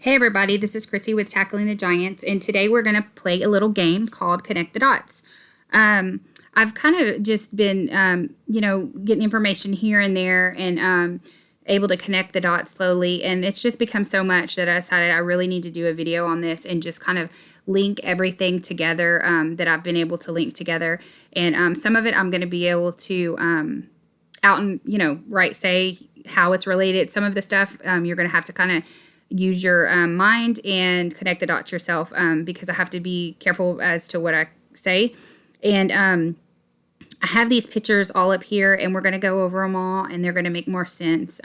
Hey everybody, this is Chrissy with Tackling the Giants, and today we're going to play a little game called Connect the Dots. I've kind of just been, getting information here and there and able to connect the dots slowly, and it's just become so much that I decided I really need to do a video on this and just kind of link everything together that I've been able to link together. And some of it I'm going to be able to say how it's related. Some of the stuff you're going to have to kind of use your mind and connect the dots yourself because I have to be careful as to what I say. And I have these pictures all up here, and we're going to go over them all, and they're going to make more sense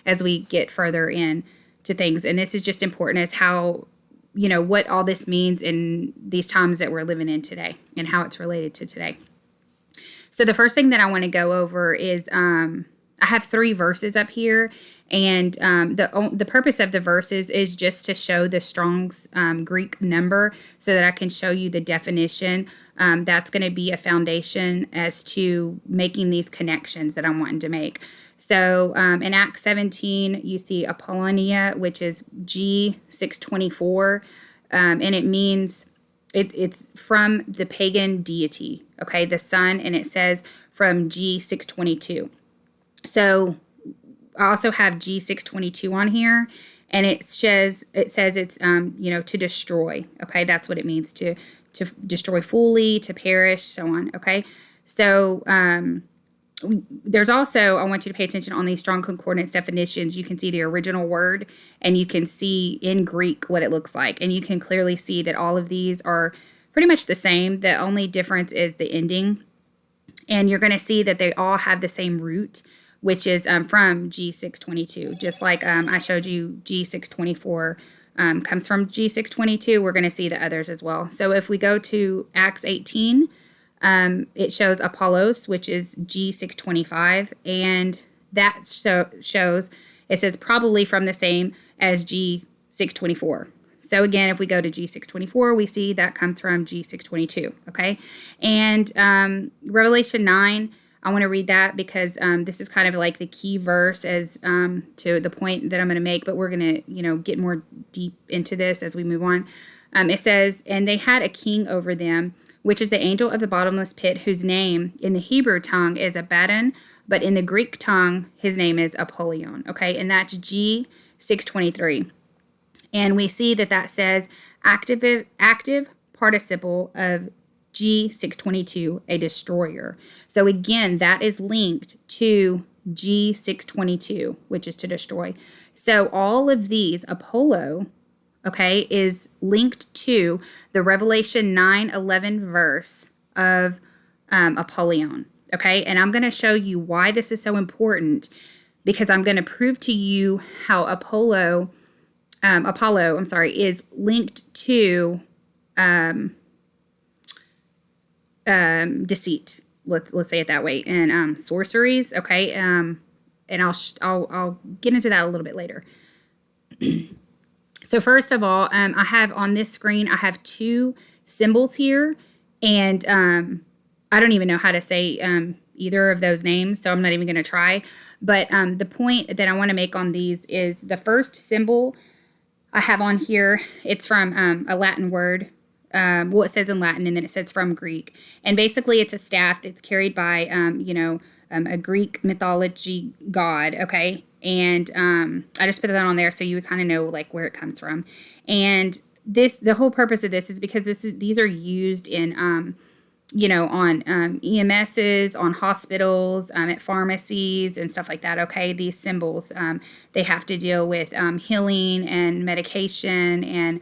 as we get further in to things. And this is just important as how, what all this means in these times that we're living in today and how it's related to today. So the first thing that I want to go over is I have 3 verses up here. And the purpose of the verses is just to show the Strong's Greek number so that I can show you the definition. That's going to be a foundation as to making these connections that I'm wanting to make. So in Acts 17, you see APOLLONIA, which is G624, and it means it's from the pagan deity, okay, the sun, and it says from G622. So I also have G622 on here, and it says it's to destroy. Okay, that's what it means, to destroy fully, to perish, so on. Okay, so there's also, I want you to pay attention on these strong concordance definitions. You can see the original word, and you can see in Greek what it looks like, and you can clearly see that all of these are pretty much the same. The only difference is the ending, and you're going to see that they all have the same root, which is from G622. Just like I showed you, G624 comes from G622. We're going to see the others as well. So if we go to Acts 18, it shows Apollos, which is G625, and that shows, it says probably from the same as G624. So again, if we go to G624, we see that comes from G622, okay? And Revelation 9, I want to read that because this is kind of like the key verse as to the point that I'm going to make, but we're going to, get more deep into this as we move on. It says, and they had a king over them, which is the angel of the bottomless pit, whose name in the Hebrew tongue is Abaddon, but in the Greek tongue, his name is APOLLYON, okay? And that's G623. And we see that says active participle of G622, a destroyer. So again, that is linked to G622, which is to destroy. So all of these, Apollo, okay, is linked to the Revelation 9:11 verse of Apollyon, okay? And I'm going to show you why this is so important, because I'm going to prove to you how Apollo, is linked to deceit. Let's say it that way. And sorceries, okay? And I'll get into that a little bit later. So first of all, I have on this screen, I have 2 symbols here, and I don't even know how to say either of those names, so I'm not even going to try. But the point that I want to make on these is the first symbol I have on here, it's from a Latin word. It says in Latin, and then it says from Greek. And basically, it's a staff that's carried by, a Greek mythology god, okay? And I just put that on there so you would kind of know, like, where it comes from. And the whole purpose of this is because these are used in, on EMSs, on hospitals, at pharmacies, and stuff like that, okay? These symbols, they have to deal with healing and medication and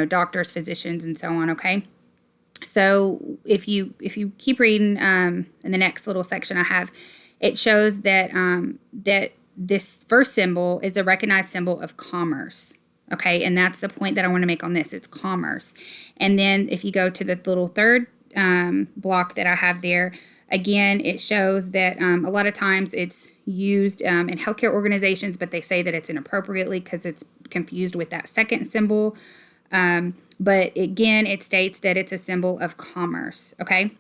doctors, physicians, and so on, okay? So if you keep reading in the next little section I have, it shows that that this first symbol is a recognized symbol of commerce, okay? And that's the point that I want to make on this. It's commerce. And then if you go to the little third block that I have there, again, it shows that a lot of times it's used in healthcare organizations, but they say that it's inappropriately because it's confused with that second symbol. But again, it states that it's a symbol of commerce, okay?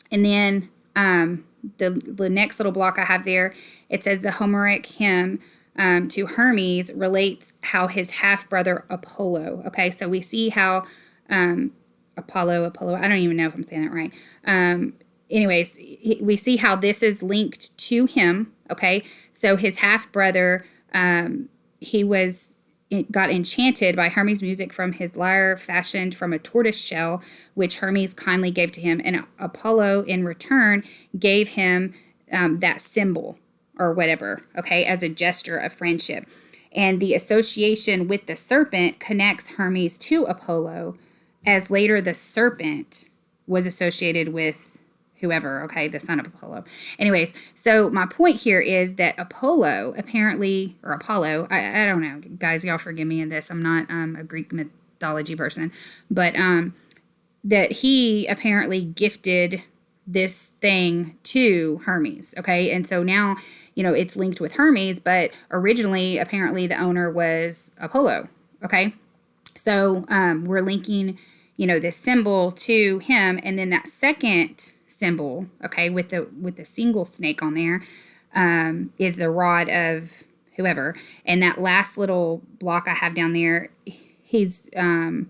And then the next little block I have there, it says the Homeric hymn to Hermes relates how his half-brother Apollo, okay, so we see how Apollo, I don't even know if I'm saying that right. Anyways, we see how this is linked to him, okay? So his half-brother, got enchanted by Hermes' music from his lyre fashioned from a tortoise shell, which Hermes kindly gave to him, and Apollo, in return, gave him that symbol or whatever, okay, as a gesture of friendship. And the association with the serpent connects Hermes to Apollo, as later the serpent was associated with whoever, okay, the son of Apollo. Anyways, so my point here is that Apollo apparently, or Apollo, I don't know, guys, y'all forgive me in this, I'm not a Greek mythology person, but that he apparently gifted this thing to Hermes, okay, and so now, it's linked with Hermes, but originally, apparently, the owner was Apollo, okay, so we're linking, this symbol to him, and then that second symbol, okay, with the single snake on there, is the rod of whoever, and that last little block I have down there, he's a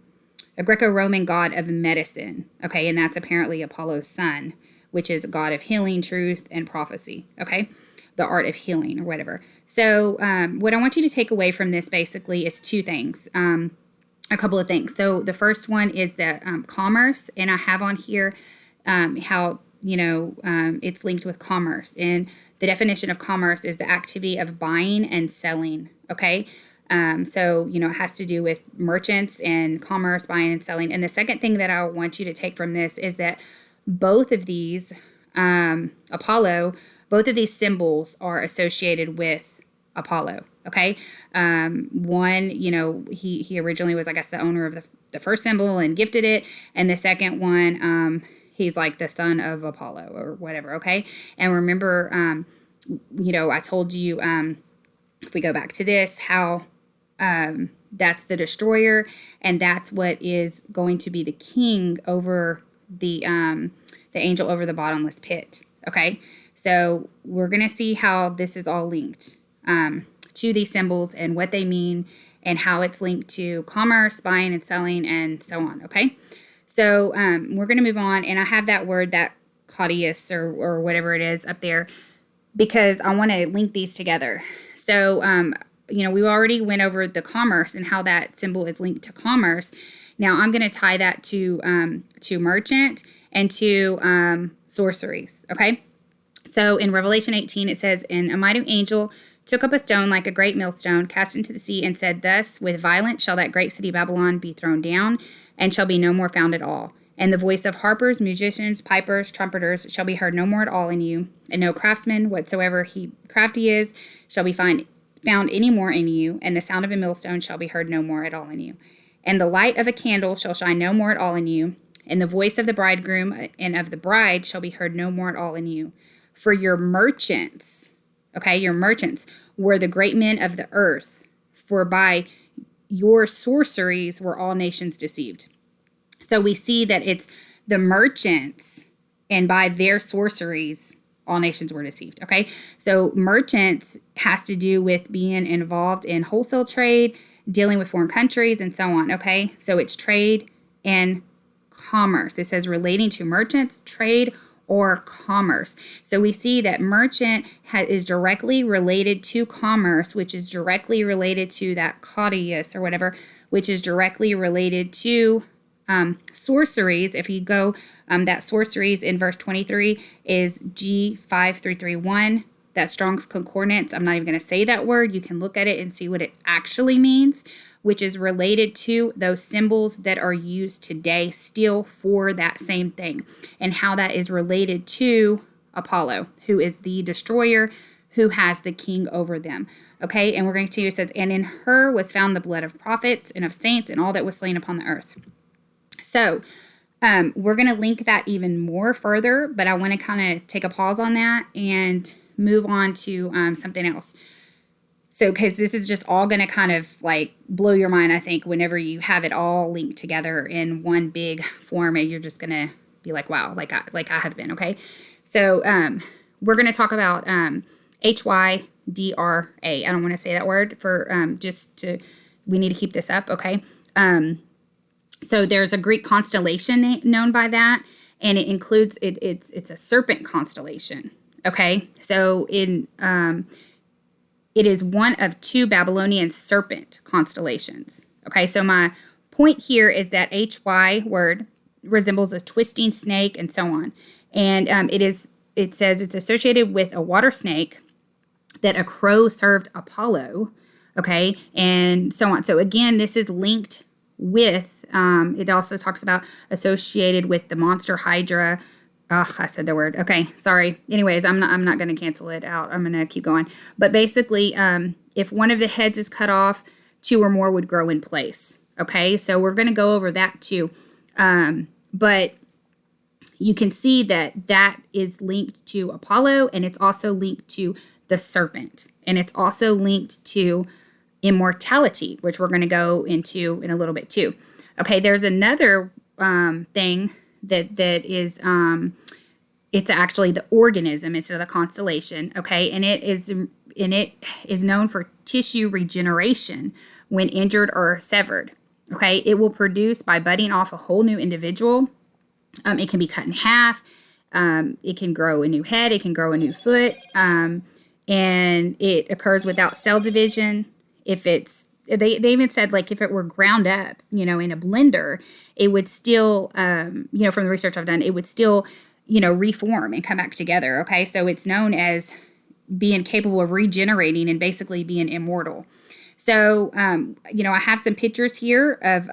Greco-Roman god of medicine, okay, and that's apparently Apollo's son, which is a god of healing, truth, and prophecy, okay, the art of healing or whatever. So what I want you to take away from this basically is two things, a couple of things. So the first one is that commerce, and I have on here how, it's linked with commerce. And the definition of commerce is the activity of buying and selling, okay? So, it has to do with merchants and commerce, buying and selling. And the second thing that I want you to take from this is that both of these, both of these symbols are associated with Apollo, okay? One, he originally was, I guess, the owner of the first symbol and gifted it. And the second one, he's like the son of Apollo or whatever, okay? And remember, I told you, if we go back to this, how that's the destroyer, and that's what is going to be the king over the angel over the bottomless pit, okay? So we're going to see how this is all linked to these symbols and what they mean and how it's linked to commerce, buying and selling, and so on, okay? So we're going to move on, and I have that word, that Caduceus or whatever it is up there, because I want to link these together. So, we already went over the commerce and how that symbol is linked to commerce. Now I'm going to tie that to merchant and to sorceries, okay? So in Revelation 18, it says, "And a mighty angel took up a stone like a great millstone, cast into the sea, and said, Thus with violence shall that great city Babylon be thrown down, and shall be no more found at all. And the voice of harpers, musicians, pipers, trumpeters shall be heard no more at all in you, and no craftsman whatsoever he crafty is shall be found any more in you, and the sound of a millstone shall be heard no more at all in you. And the light of a candle shall shine no more at all in you, and the voice of the bridegroom and of the bride shall be heard no more at all in you. For your merchants," okay, your merchants, "were the great men of the earth, for by your sorceries were all nations deceived." So we see that it's the merchants, and by their sorceries, all nations were deceived, okay? So merchants has to do with being involved in wholesale trade, dealing with foreign countries, and so on, okay? So it's trade and commerce. It says relating to merchants, trade, or commerce. So we see that merchant is directly related to commerce, which is directly related to that Caduceus or whatever, which is directly related to sorceries. If you go, that sorceries in verse 23 is G5331. That Strong's Concordance, I'm not even going to say that word. You can look at it and see what it actually means, which is related to those symbols that are used today still for that same thing, and how that is related to Apollo, who is the destroyer, who has the king over them. Okay, and we're going to continue. It says, "And in her was found the blood of prophets and of saints and all that was slain upon the earth." So we're going to link that even more further, but I want to kind of take a pause on that and move on to something else. So, because this is just all going to kind of like blow your mind, I think, whenever you have it all linked together in one big form, and you're just going to be like, wow, like I have been, okay? So, we're going to talk about Hydra. I don't want to say that word for we need to keep this up, okay? So there's a Greek constellation known by that, and it includes, it's a serpent constellation, okay? So it is one of two Babylonian serpent constellations, okay? So my point here is that HY word resembles a twisting snake and so on. And it says it's associated with a water snake that a crow served Apollo, okay, and so on. So again, this is linked with, it also talks about associated with the monster Hydra. Oh, I said the word. Okay, sorry. Anyways, I'm not going to cancel it out. I'm going to keep going. But basically, if one of the heads is cut off, two or more would grow in place. Okay, so we're going to go over that too. But you can see that is linked to Apollo, and it's also linked to the serpent, and it's also linked to immortality, which we're going to go into in a little bit too. Okay, there's another thing that is it's actually the organism instead of the constellation. Okay, and it is known for tissue regeneration when injured or severed. Okay, it will produce by budding off a whole new individual. It can be cut in half. It can grow a new head. It can grow a new foot. And it occurs without cell division. If it's, they even said, like, if it were ground up, in a blender, it would still, from the research I've done, it would still, reform and come back together. Okay, so it's known as being capable of regenerating and basically being immortal. So, I have some pictures here of,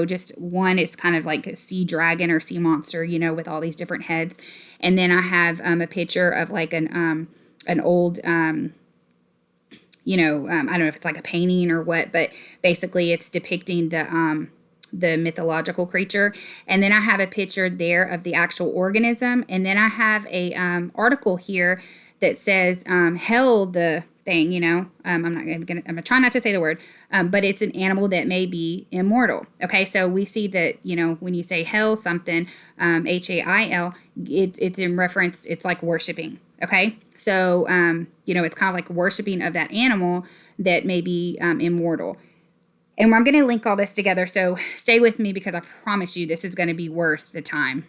just one is kind of like a sea dragon or sea monster, with all these different heads. And then I have a picture of like an old, I don't know if it's like a painting or what, but basically it's depicting the mythological creature. And then I have a picture there of the actual organism. And then I have a article here that says hell the thing, I'm gonna try not to say the word, but it's an animal that may be immortal. Okay, so we see that, when you say hell something, HAIL, it's in reference, it's like worshiping. Okay, so it's kind of like worshiping of that animal that may be immortal. And I'm going to link all this together, so stay with me because I promise you this is going to be worth the time.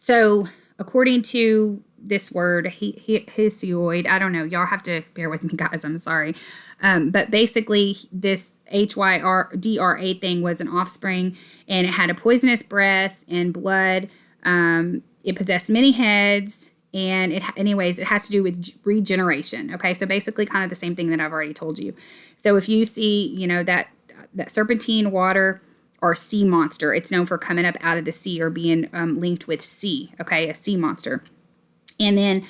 So according to this word, Hesiod, I don't know, y'all have to bear with me, guys, I'm sorry. But basically, this HYDRA thing was an offspring, and it had a poisonous breath and blood. It possessed many heads, and it has to do with regeneration. Okay, so basically kind of the same thing that I've already told you. So if you see, that serpentine water or sea monster, it's known for coming up out of the sea or being linked with sea, okay, a sea monster. And then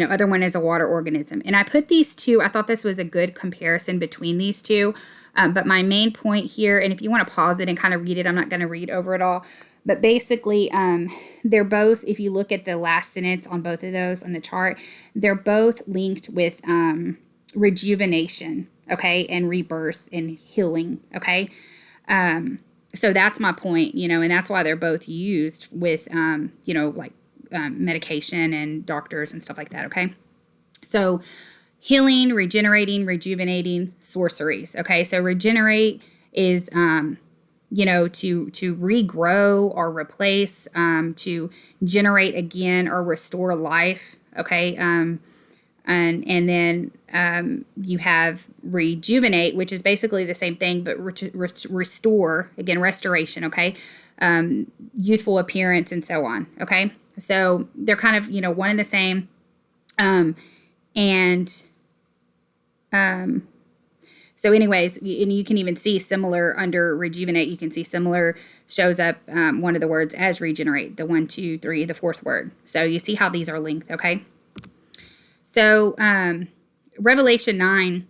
other one is a water organism. And I put these two, I thought this was a good comparison between these two. But my main point here, and if you want to pause it and kind of read it, I'm not going to read over it all. But basically, they're both, if you look at the last sentence on both of those on the chart, they're both linked with rejuvenation, okay, and rebirth and healing, okay? So that's my point, and that's why they're both used with, medication and doctors and stuff like that, okay? So healing, regenerating, rejuvenating, sorceries, okay? So regenerate is, to regrow or replace, to generate again or restore life, okay? And then you have rejuvenate, which is basically the same thing, but restore, again, restoration, okay? Youthful appearance and so on, okay? So they're kind of, one and the same. So anyways, and you can even see similar under rejuvenate, you can see similar shows up one of the words as regenerate, the 1, 2, 3, the fourth word. So you see how these are linked, okay? So Revelation 9,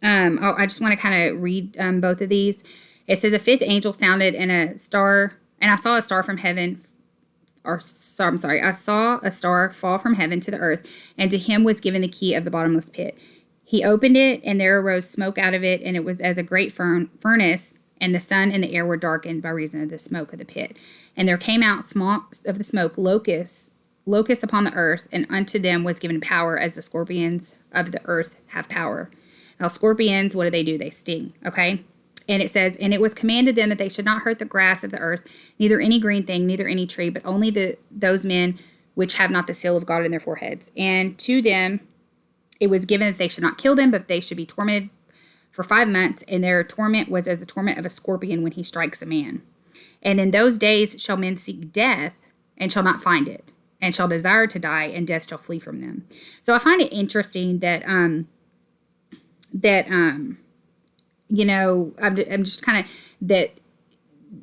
I just want to kind of read both of these. It says, a fifth angel sounded and I saw a star from heaven, I saw a star fall from heaven to the earth, and to him was given the key of the bottomless pit. He opened it, and there arose smoke out of it, and it was as a great furnace, and the sun and the air were darkened by reason of the smoke of the pit. And there came out of the smoke locusts locusts upon the earth, and unto them was given power as the scorpions of the earth have power. Now, scorpions, what do? They sting, okay? And it says, and it was commanded them that they should not hurt the grass of the earth, neither any green thing, neither any tree, but only those men which have not the seal of God in their foreheads. And to them it was given that they should not kill them, but they should be tormented for 5 months, and their torment was as the torment of a scorpion when he strikes a man. And in those days shall men seek death, and shall not find it, and shall desire to die, and death shall flee from them. So I find it interesting that you know, I'm just kind of that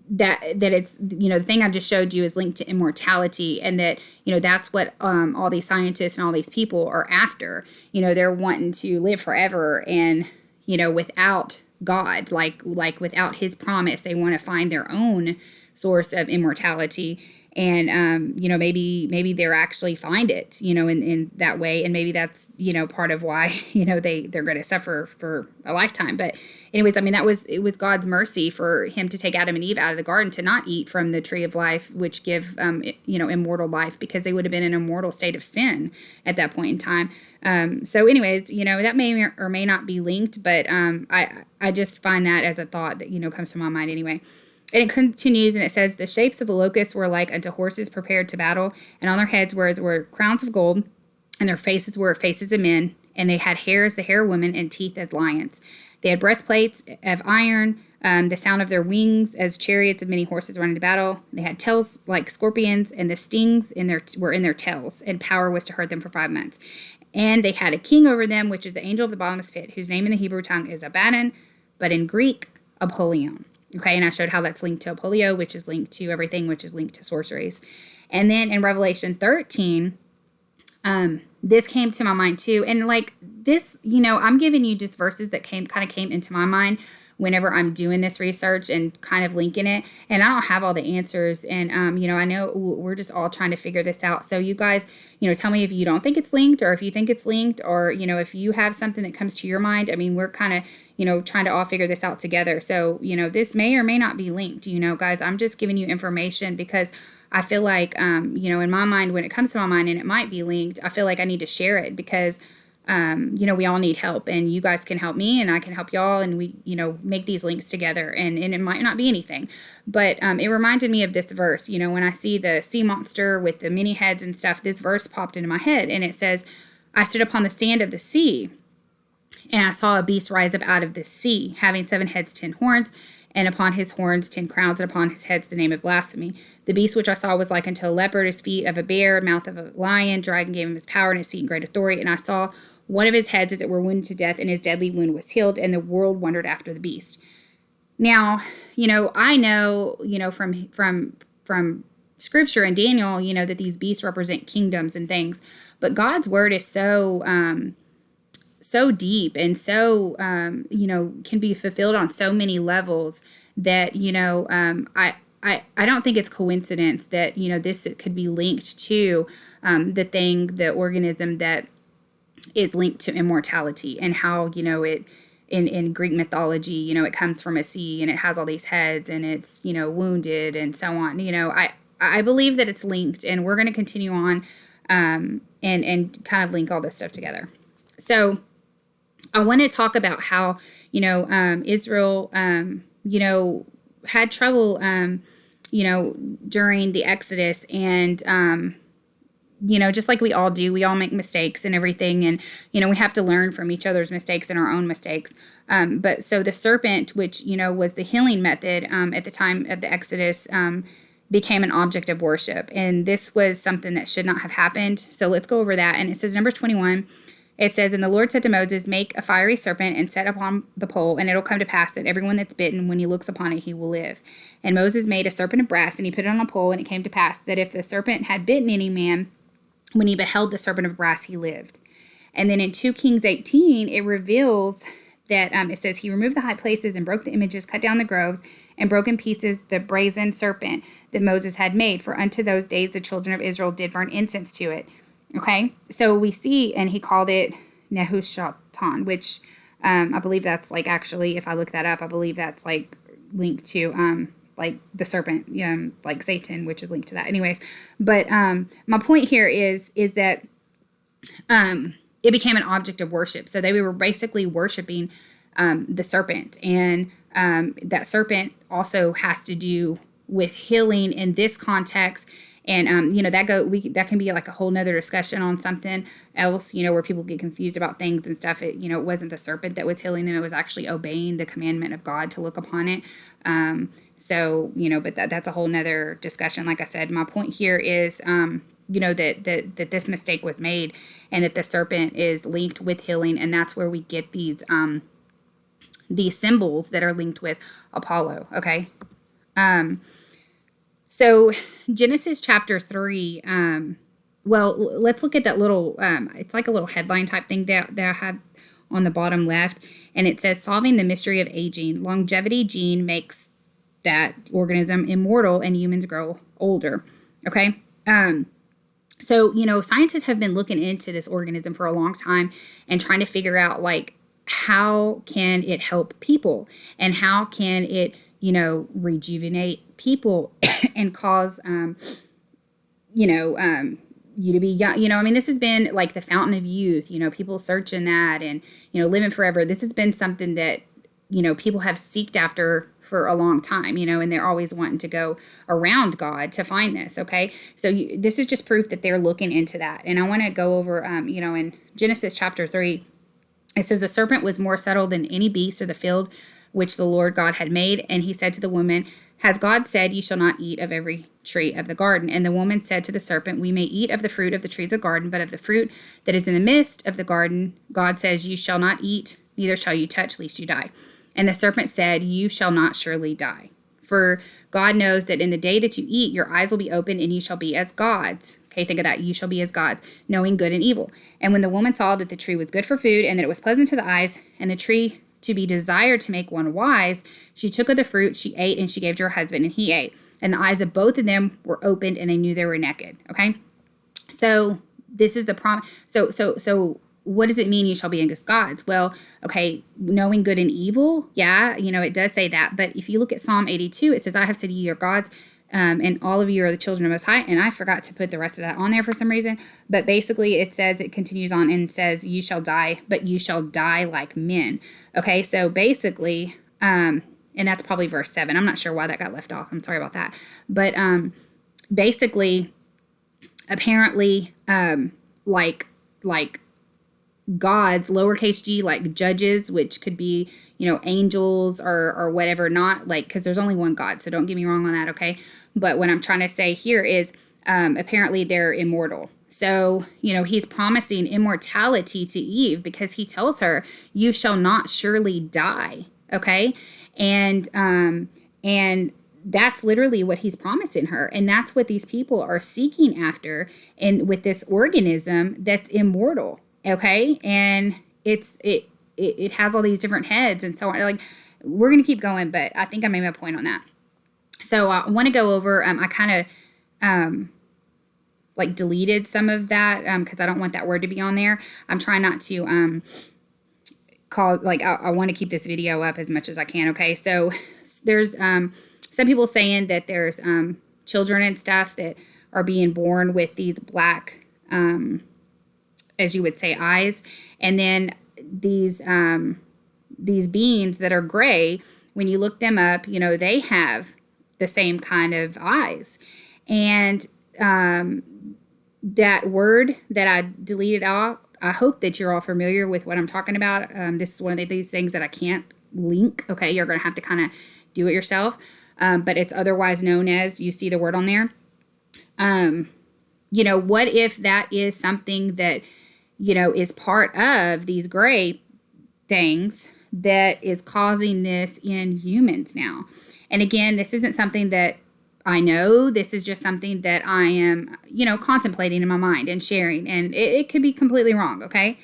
it's, you know, the thing I just showed you is linked to immortality, and that, you know, that's what all these scientists and all these people are after. You know, they're wanting to live forever, and, you know, without God, like without his promise, they want to find their own source of immortality. And, you know, maybe they're actually find it, you know, in that way. And maybe that's, you know, part of why, you know, they're going to suffer for a lifetime. But anyways, I mean, it was God's mercy for him to take Adam and Eve out of the garden to not eat from the tree of life, which give, you know, immortal life, because they would have been in an immortal state of sin at that point in time. So anyways, you know, that may or may not be linked, but I just find that as a thought that, you know, comes to my mind anyway. And it continues, and it says, the shapes of the locusts were like unto horses prepared to battle, and on their heads were crowns of gold, and their faces were faces of men, and they had hair as the hair of women, and teeth as lions. They had breastplates of iron, the sound of their wings as chariots of many horses running to battle. They had tails like scorpions, and the stings were in their tails, and power was to hurt them for 5 months. And they had a king over them, which is the angel of the bottomless pit, whose name in the Hebrew tongue is Abaddon, but in Greek, APOLLYON. Okay, and I showed how that's linked to Apollyo, which is linked to everything, which is linked to sorceries. And then in Revelation 13, this came to my mind too. And like this, you know, I'm giving you just verses that came into my mind whenever I'm doing this research and kind of linking it. And I don't have all the answers. And, you know, I know we're just all trying to figure this out. So you guys, you know, tell me if you don't think it's linked, or if you think it's linked, or, you know, if you have something that comes to your mind. I mean, we're kind of, you know, trying to all figure this out together. So, you know, this may or may not be linked, you know, guys. I'm just giving you information because I feel like, you know, in my mind, when it comes to my mind and it might be linked, I feel like I need to share it because, you know, we all need help, and you guys can help me and I can help y'all, and we, you know, make these links together, and it might not be anything, but it reminded me of this verse. You know, when I see the sea monster with the many heads and stuff, this verse popped into my head, and it says, I stood upon the sand of the sea, and I saw a beast rise up out of the sea, having 7 heads, 10 horns, and upon his horns 10 crowns, and upon his heads the name of blasphemy. The beast which I saw was like unto a leopard, his feet of a bear, mouth of a lion. Dragon gave him his power and his seat and great authority. And I saw one of his heads as it were wounded to death, and his deadly wound was healed, and the world wondered after the beast. Now, you know, I know, you know, from scripture and Daniel, you know, that these beasts represent kingdoms and things, but God's word is so deep and so, you know, can be fulfilled on so many levels that, you know, I don't think it's coincidence that, you know, this could be linked to the organism that is linked to immortality, and how, you know, it in Greek mythology, you know, it comes from a sea and it has all these heads and it's, you know, wounded and so on. You know, I believe that it's linked, and we're going to continue on and kind of link all this stuff together. So I want to talk about how, you know, Israel, you know, had trouble, you know, during the Exodus, and, you know, just like we all do, we all make mistakes and everything. And, you know, we have to learn from each other's mistakes and our own mistakes. But so the serpent, which, you know, was the healing method at the time of the Exodus, became an object of worship. And this was something that should not have happened. So let's go over that. And it says, number 21, it says, and the Lord said to Moses, make a fiery serpent and set upon the pole, and it'll come to pass that everyone that's bitten, when he looks upon it, he will live. And Moses made a serpent of brass, and he put it on a pole, and it came to pass that if the serpent had bitten any man, when he beheld the serpent of brass, he lived. And then in 2 Kings 18, it reveals that it says, he removed the high places and broke the images, cut down the groves, and broke in pieces the brazen serpent that Moses had made. For unto those days the children of Israel did burn incense to it. Okay, so we see, and he called it Nehushtan, which I believe that's like, actually, if I look that up, I believe that's like linked to like the serpent, like Satan, which is linked to that. Anyways, but my point here is that it became an object of worship. So they were basically worshiping the serpent, and that serpent also has to do with healing in this context. And that can be like a whole nother discussion on something else, where people get confused about things and stuff. It wasn't the serpent that was healing them; it was actually obeying the commandment of God to look upon it. But that's a whole nother discussion. Like I said, my point here is, that this mistake was made, and that the serpent is linked with healing, and that's where we get these symbols that are linked with Apollo. Okay. So Genesis chapter 3, let's look at that little, it's like a little headline type thing that I have on the bottom left. And it says, solving the mystery of aging. Longevity gene makes that organism immortal and humans grow older. Okay. So scientists have been looking into this organism for a long time and trying to figure out, like, how can it help people, and how can it rejuvenate people and cause, you to be young. This has been like the fountain of youth, people searching that and, living forever. This has been something that, people have seeked after for a long time, and they're always wanting to go around God to find this. Okay. So this is just proof that they're looking into that. And I want to go over, in Genesis chapter 3, it says, the serpent was more subtle than any beast of the field which the Lord God had made. And he said to the woman, has God said, you shall not eat of every tree of the garden? And the woman said to the serpent, we may eat of the fruit of the trees of the garden, but of the fruit that is in the midst of the garden, God says, you shall not eat, neither shall you touch, lest you die. And the serpent said, you shall not surely die. For God knows that in the day that you eat, your eyes will be opened, and you shall be as gods. Okay, think of that. You shall be as gods, knowing good and evil. And when the woman saw that the tree was good for food, and that it was pleasant to the eyes, and the tree to be desired to make one wise, she took of the fruit, she ate, and she gave to her husband, and he ate. And the eyes of both of them were opened, and they knew they were naked. Okay, so this is the promise. So what does it mean, you shall be as gods? Well, okay, knowing good and evil, yeah, it does say that. But if you look at Psalm 82, it says, I have said ye are gods, and all of you are the children of Most High. And I forgot to put the rest of that on there for some reason. But basically it continues on and says, you shall die, but you shall die like men. Okay, so basically, and that's probably verse 7. I'm not sure why that got left off. I'm sorry about that. But basically, apparently, like gods, lowercase g, like judges, which could be, angels or whatever, not like, because there's only one God, so don't get me wrong on that, okay? But what I'm trying to say here is apparently they're immortal. So, he's promising immortality to Eve because he tells her, you shall not surely die, okay? And that's literally what he's promising her. And that's what these people are seeking after, and with this organism that's immortal. Okay, and it has all these different heads and so on. Like, we're gonna keep going, but I think I made my point on that. So I want to go over. I kind of deleted some of that because I don't want that word to be on there. I'm trying not to I want to keep this video up as much as I can. Okay, so there's some people saying that there's children and stuff that are being born with these black as you would say, eyes. And then these beings that are gray, when you look them up, they have the same kind of eyes. And that word that I deleted out, I hope that you're all familiar with what I'm talking about. This is one of these things that I can't link. Okay, you're going to have to kind of do it yourself. But it's otherwise known as, you see the word on there. What if that is something that is part of these gray things that is causing this in humans now? And again, this isn't something that I know. This is just something that I am, contemplating in my mind and sharing. And it could be completely wrong, okay?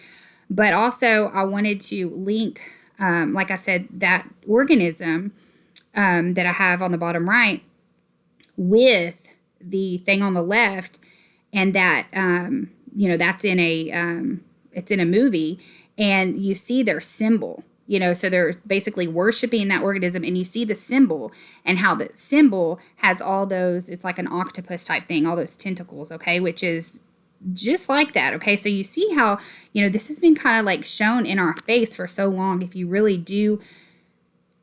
But also, I wanted to link, like I said, that organism that I have on the bottom right with the thing on the left, and that that's in a it's in a movie, and you see their symbol. so they're basically worshiping that organism, and you see the symbol and how the symbol has all those, it's like an octopus type thing, all those tentacles, okay, which is just like that, okay? So you see how, this has been kind of like shown in our face for so long. If you really do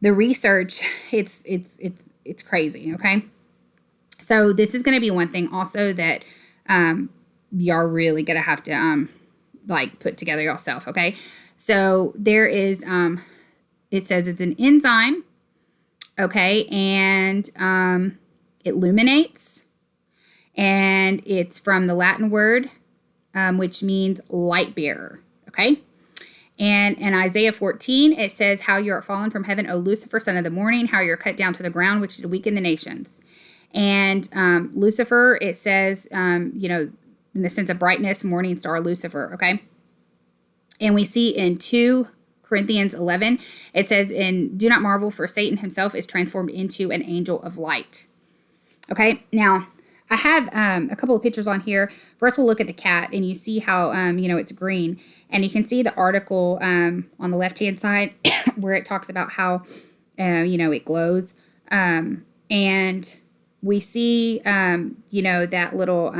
the research, it's crazy, okay? So this is going to be one thing also that y'all really going to have to like put together yourself, okay? So there is, it says it's an enzyme, okay, and it illuminates, and it's from the Latin word, which means light bearer, okay? And in Isaiah 14, it says, how you are fallen from heaven, O Lucifer, son of the morning, how you're cut down to the ground, which is to weaken the nations. And Lucifer, it says, in the sense of brightness, morning star Lucifer, okay? And we see in 2 Corinthians 11, it says, and do not marvel, for Satan himself is transformed into an angel of light. Okay, now I have a couple of pictures on here. First, we'll look at the cat, and you see how, it's green. And you can see the article on the left-hand side where it talks about how, it glows. And we see, that little,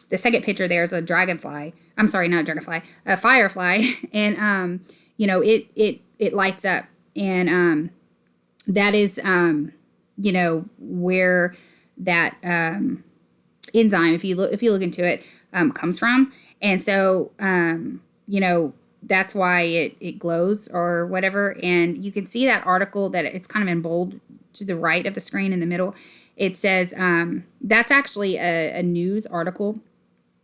the second picture there is a dragonfly. I'm sorry, not a dragonfly, a firefly. And, it lights up. And that is, where that enzyme, if you look into it, comes from. And so, that's why it glows or whatever. And you can see that article that it's kind of in bold to the right of the screen in the middle. It says, that's actually a news article.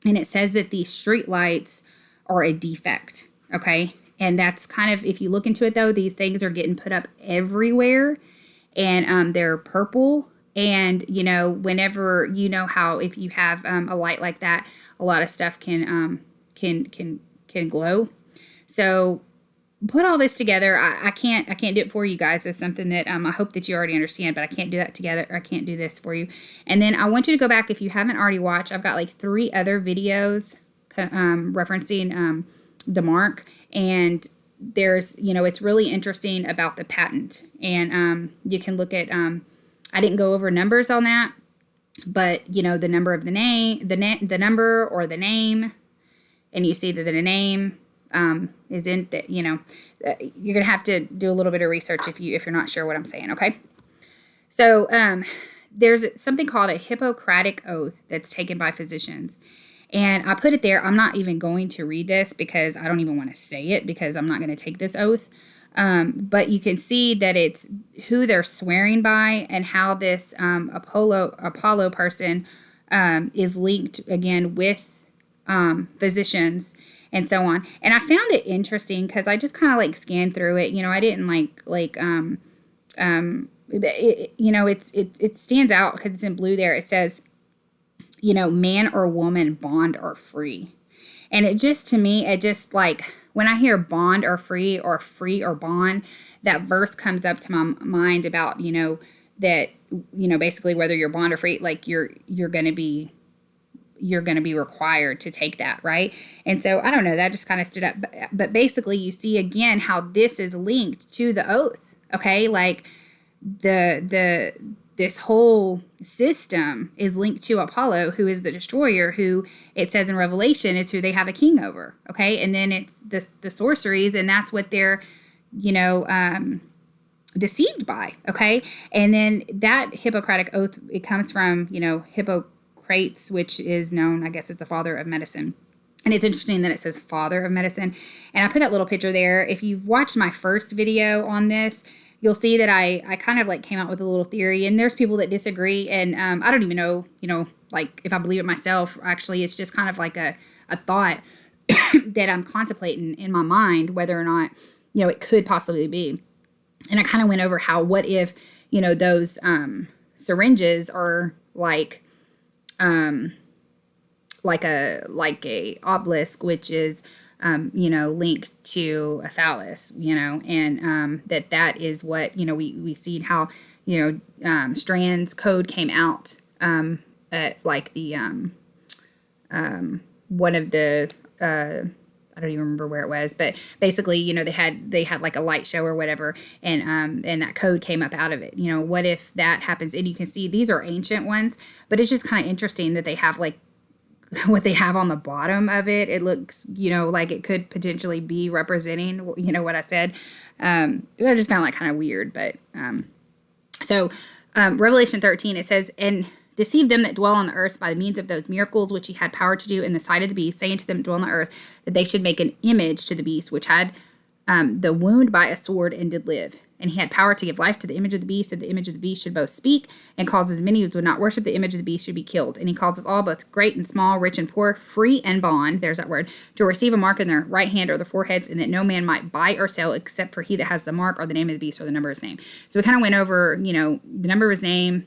And it says that these street lights are a defect. Okay. And that's kind of, if you look into it though, these things are getting put up everywhere, and they're purple. And, whenever, how if you have a light like that, a lot of stuff can glow. So put all this together. I can't do it for you guys. It's something that I hope that you already understand, but I can't do that together. I can't do this for you. And then I want you to go back, if you haven't already watched, I've got like 3 other videos referencing the mark. And there's, it's really interesting about the patent. And you can look at, I didn't go over numbers on that, but, the number of the name, the number or the name, and you see that the name is in that, you're going to have to do a little bit of research if you're not sure what I'm saying, okay? So there's something called a Hippocratic oath that's taken by physicians. And I put it there. I'm not even going to read this because I don't even want to say it, because I'm not going to take this oath. But you can see that it's who they're swearing by, and how this Apollo person is linked again with physicians and so on. And I found it interesting because I just kind of like scanned through it. I didn't it stands out because it's in blue there. It says, man or woman, bond or free. And it just, to me, it just like, when I hear bond or free or bond, that verse comes up to my mind about, that, basically whether you're bond or free, like you're going to be required to take that, right? And so, I don't know, that just kind of stood up. But basically, you see again how this is linked to the oath, okay? Like this whole system is linked to Apollo, who is the destroyer, who it says in Revelation is who they have a king over, okay? And then it's the sorceries, and that's what they're, deceived by, okay? And then that Hippocratic oath, it comes from, Hippocrates, which is known, I guess, as the father of medicine. And it's interesting that it says father of medicine. And I put that little picture there. If you've watched my first video on this, you'll see that I kind of like came out with a little theory, and there's people that disagree. And I don't even know, like if I believe it myself. Actually, it's just kind of like a thought that I'm contemplating in my mind, whether or not, it could possibly be. And I kind of went over how, what if, those syringes are like a obelisk, which is, linked to a phallus, and that is what, we see how, Strand's code came out at like the, one of the I don't even remember where it was, but basically, you know, they had like a light show or whatever, and that code came up out of it. You know, what if that happens? And you can see these are ancient ones, but it's just kind of interesting that they have like what they have on the bottom of it. It looks, you know, like it could potentially be representing, you know, what I said. I just found that kind of weird, but Revelation 13, it says, and deceive them that dwell on the earth by the means of those miracles which he had power to do in the sight of the beast, saying to them that dwell on the earth that they should make an image to the beast, which had the wound by a sword and did live. And he had power to give life to the image of the beast, and the image of the beast should both speak, and cause as many as would not worship the image of the beast should be killed. And he calls us all, both great and small, rich and poor, free and bond, there's that word, to receive a mark in their right hand or their foreheads, and that no man might buy or sell except for he that has the mark or the name of the beast or the number of his name. So we kind of went over, you know, the number of his name,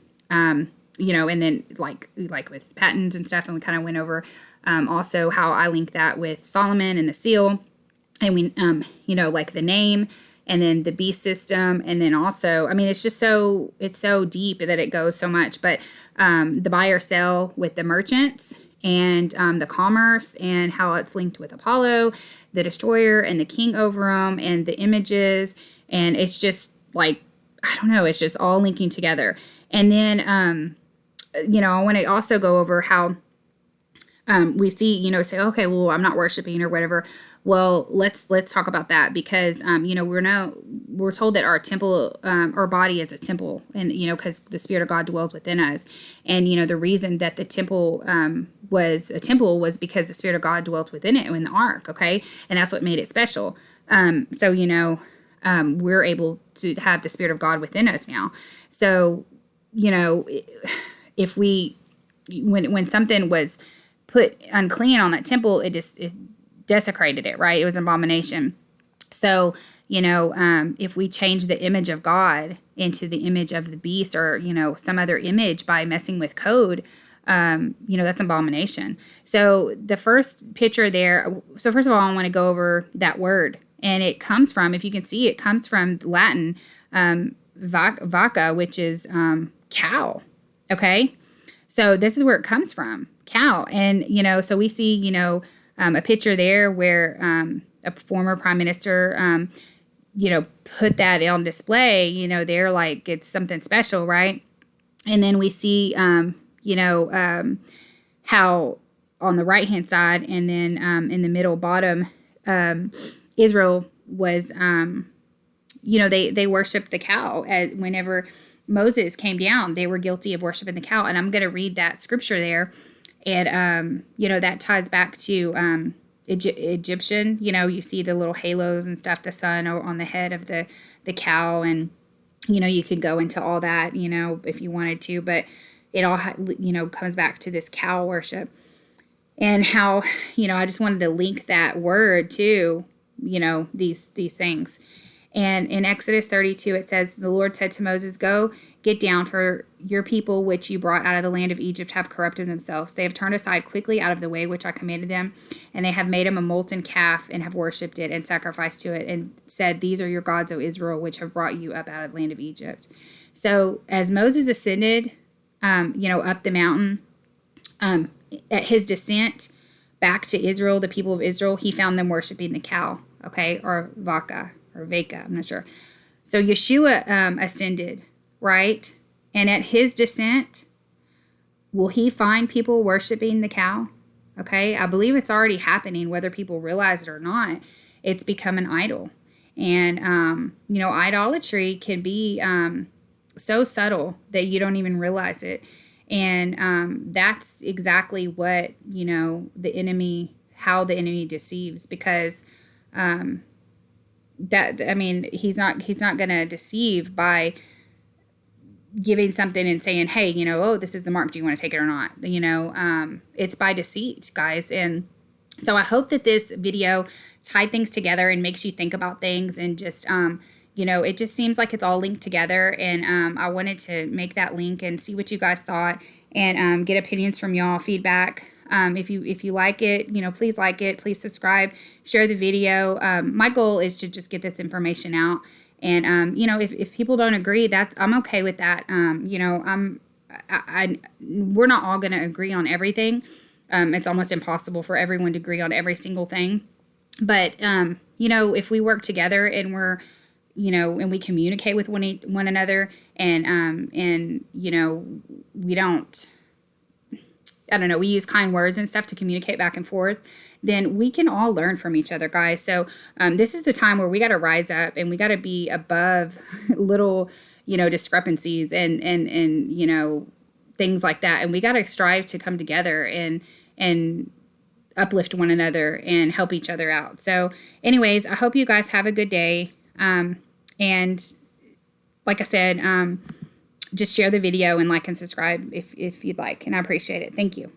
you know, and then like with patents and stuff, and we kind of went over also how I link that with Solomon and the seal, and we, you know, like the name, and then the beast system, and then also, I mean, it's just so, it's so deep that it goes so much, but the buy or sell with the merchants, and the commerce, and how it's linked with Apollo, the destroyer, and the king over them, and the images, and it's just like, I don't know, it's just all linking together. And then, you know, I want to also go over how we see, you know, say, okay, well, I'm not worshiping or whatever. Well, let's talk about that, because, you know, we're told that our temple, our body is a temple, and, you know, because the Spirit of God dwells within us. And, you know, the reason that the temple was a temple was because the Spirit of God dwelt within it in the ark. Okay. And that's what made it special. So, you know, we're able to have the Spirit of God within us now. So, you know, if we, when something was put unclean on that temple, it desecrated it, right? It was an abomination. So, you know, if we change the image of God into the image of the beast, or, you know, some other image by messing with code, you know, that's an abomination. So the first picture there, so first of all, I want to go over that word, and it comes from, if you can see, it comes from Latin, vaca, which is cow. Okay. So this is where it comes from, cow. And, you know, so we see, you know, a picture there where a former prime minister, you know, put that on display, you know, they're like, it's something special, right? And then we see, you know, how on the right-hand side, and then in the middle bottom, Israel was, you know, they worshiped the cow. Whenever Moses came down, they were guilty of worshiping the cow. And I'm going to read that scripture there. And, you know, that ties back to Egyptian, you know, you see the little halos and stuff, the sun on the head of the cow. And, you know, you could go into all that, you know, if you wanted to, but it all, you know, comes back to this cow worship. And how, you know, I just wanted to link that word to, you know, these things. And in Exodus 32, it says, the Lord said to Moses, go, get down, for your people which you brought out of the land of Egypt have corrupted themselves. They have turned aside quickly out of the way which I commanded them, and they have made him a molten calf, and have worshipped it, and sacrificed to it, and said, these are your gods, O Israel, which have brought you up out of the land of Egypt. So as Moses ascended, you know, up the mountain, at his descent back to Israel, the people of Israel, he found them worshiping the cow, okay, or vaca. Or Veka, I'm not sure. So Yeshua ascended, right? And at his descent, will he find people worshiping the cow? Okay, I believe it's already happening, whether people realize it or not. It's become an idol. And, you know, idolatry can be so subtle that you don't even realize it. And that's exactly what, you know, how the enemy deceives, because that, I mean, he's not going to deceive by giving something and saying, hey, you know, oh, this is the mark, do you want to take it or not? You know, it's by deceit, guys. And so I hope that this video tied things together and makes you think about things, and just, you know, it just seems like it's all linked together. And I wanted to make that link and see what you guys thought, and get opinions from y'all, feedback. If you like it, you know, please like it, please subscribe, share the video. My goal is to just get this information out. And, you know, if people don't agree, I'm okay with that. You know, we're not all going to agree on everything. It's almost impossible for everyone to agree on every single thing. But, you know, if we work together and we're, you know, and we communicate with one another and, you know, we don't, I don't know, we use kind words and stuff to communicate back and forth, then we can all learn from each other, guys. So this is the time where we got to rise up and we got to be above little, you know, discrepancies and, you know, things like that. And we got to strive to come together and uplift one another and help each other out. So anyways, I hope you guys have a good day. And like I said, just share the video and like and subscribe if you'd like. And I appreciate it. Thank you.